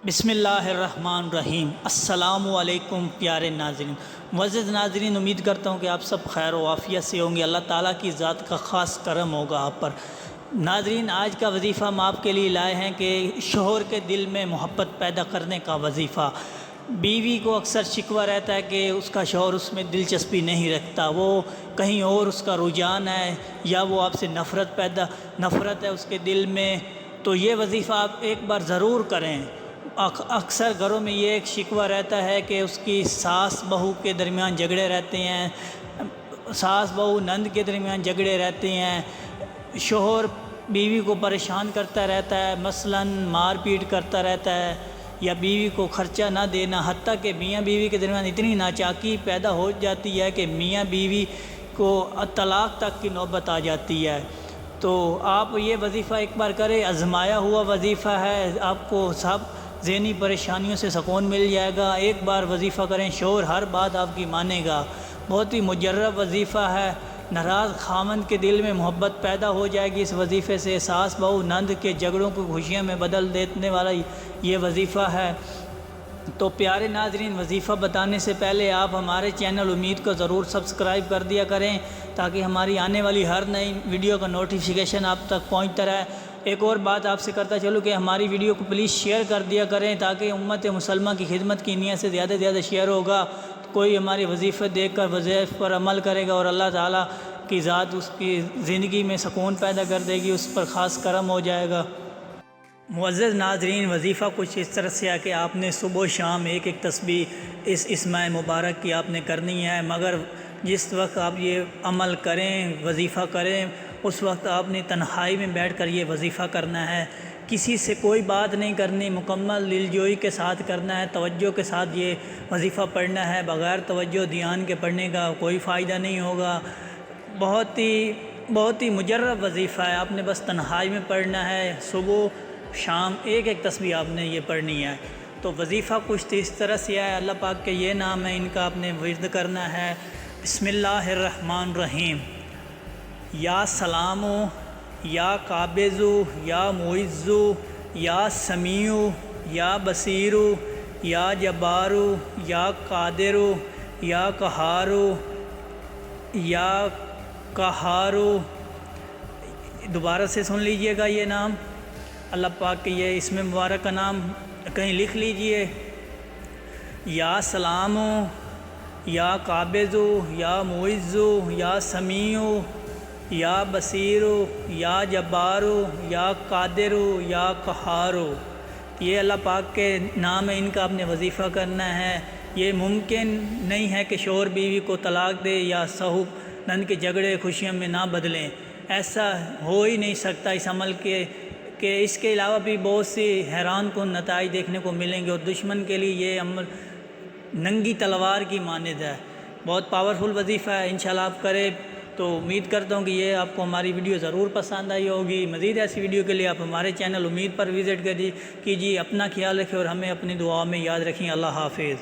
بسم اللہ الرحمن الرحیم۔ السلام علیکم پیارے ناظرین، معزز ناظرین، امید کرتا ہوں کہ آپ سب خیر و عافیت سے ہوں گے۔ اللہ تعالیٰ کی ذات کا خاص کرم ہوگا آپ پر۔ ناظرین، آج کا وظیفہ ہم آپ کے لیے لائے ہیں کہ شوہر کے دل میں محبت پیدا کرنے کا وظیفہ۔ بیوی کو اکثر شکوہ رہتا ہے کہ اس کا شوہر اس میں دلچسپی نہیں رکھتا، وہ کہیں اور اس کا رجحان ہے، یا وہ آپ سے نفرت ہے اس کے دل میں۔ تو یہ وظیفہ آپ ایک بار ضرور کریں۔ اکثر گھروں میں یہ ایک شکوہ رہتا ہے کہ اس کی ساس بہو کے درمیان جھگڑے رہتے ہیں، ساس بہو نند کے درمیان جھگڑے رہتے ہیں، شوہر بیوی کو پریشان کرتا رہتا ہے، مثلاً مار پیٹ کرتا رہتا ہے، یا بیوی کو خرچہ نہ دینا، حتیٰ کہ میاں بیوی کے درمیان اتنی ناچاکی پیدا ہو جاتی ہے کہ میاں بیوی کو طلاق تک کی نوبت آ جاتی ہے۔ تو آپ یہ وظیفہ ایک بار کریں، آزمایا ہوا وظیفہ ہے، آپ کو سب ذہنی پریشانیوں سے سکون مل جائے گا۔ ایک بار وظیفہ کریں، شوہر ہر بات آپ کی مانے گا۔ بہت ہی مجرب وظیفہ ہے۔ ناراض خامند کے دل میں محبت پیدا ہو جائے گی اس وظیفے سے۔ ساس بہو نند کے جھگڑوں کو خوشیوں میں بدل دینے والا یہ وظیفہ ہے۔ تو پیارے ناظرین، وظیفہ بتانے سے پہلے آپ ہمارے چینل امید کو ضرور سبسکرائب کر دیا کریں، تاکہ ہماری آنے والی ہر نئی ویڈیو کا نوٹیفیکیشن آپ تک پہنچتا رہے۔ ایک اور بات آپ سے کرتا چلوں کہ ہماری ویڈیو کو پلیز شیئر کر دیا کریں، تاکہ امت مسلمہ کی خدمت کی نیت سے زیادہ سے زیادہ شیئر ہوگا، کوئی ہماری وظیفے دیکھ کر وظیفے پر عمل کرے گا اور اللہ تعالیٰ کی ذات اس کی زندگی میں سکون پیدا کر دے گی، اس پر خاص کرم ہو جائے گا۔ معزز ناظرین، وظیفہ کچھ اس طرح سے ہے کہ آپ نے صبح و شام ایک تسبیح اس اسم مبارک کی آپ نے کرنی ہے، مگر جس وقت آپ یہ عمل کریں، وظیفہ کریں، اس وقت آپ نے تنہائی میں بیٹھ کر یہ وظیفہ کرنا ہے۔ کسی سے کوئی بات نہیں کرنی، مکمل دلجوئی کے ساتھ کرنا ہے، توجہ کے ساتھ یہ وظیفہ پڑھنا ہے۔ بغیر توجہ دھیان کے پڑھنے کا کوئی فائدہ نہیں ہوگا۔ بہت ہی مجرب وظیفہ ہے، آپ نے بس تنہائی میں پڑھنا ہے۔ صبح شام ایک تسبیح آپ نے یہ پڑھنی ہے۔ تو وظیفہ کچھ اس طرح سے ہے، اللہ پاک کے یہ نام ہے، ان کا آپ نے ورد کرنا ہے۔ بسم اللہ الرحمن الرحیم۔ یا سلامو، یا قابضو، یا معزو، یا سمیعو، یا بصیرو، یا جبارو، یا قادرو، یا قہارو، یا قہارو۔ دوبارہ سے سن لیجئے گا یہ نام، اللہ پاک کے یہ اسم مبارک کا نام کہیں لکھ لیجئے۔ یا سلامو، یا قابضو، یا معزو، یا سمیعو، یا بصیرو، یا جبارو، یا قادرو، یا قہارو۔ یہ اللہ پاک کے نام ہے، ان کا آپ نے وظیفہ کرنا ہے۔ یہ ممکن نہیں ہے کہ شوہر بیوی کو طلاق دے یا صحب نند کے جھگڑے خوشیوں میں نہ بدلیں، ایسا ہو ہی نہیں سکتا اس عمل کے، کہ اس کے علاوہ بھی بہت سی حیران کن نتائج دیکھنے کو ملیں گے، اور دشمن کے لیے یہ عمل ننگی تلوار کی مانند ہے۔ بہت پاورفل وظیفہ ہے، انشاءاللہ آپ کریں تو امید کرتا ہوں کہ یہ آپ کو ہماری ویڈیو ضرور پسند آئی ہوگی۔ مزید ایسی ویڈیو کے لیے آپ ہمارے چینل امید پر وزٹ کیجیے۔ اپنا خیال رکھیں اور ہمیں اپنی دعاؤں میں یاد رکھیں۔ اللہ حافظ۔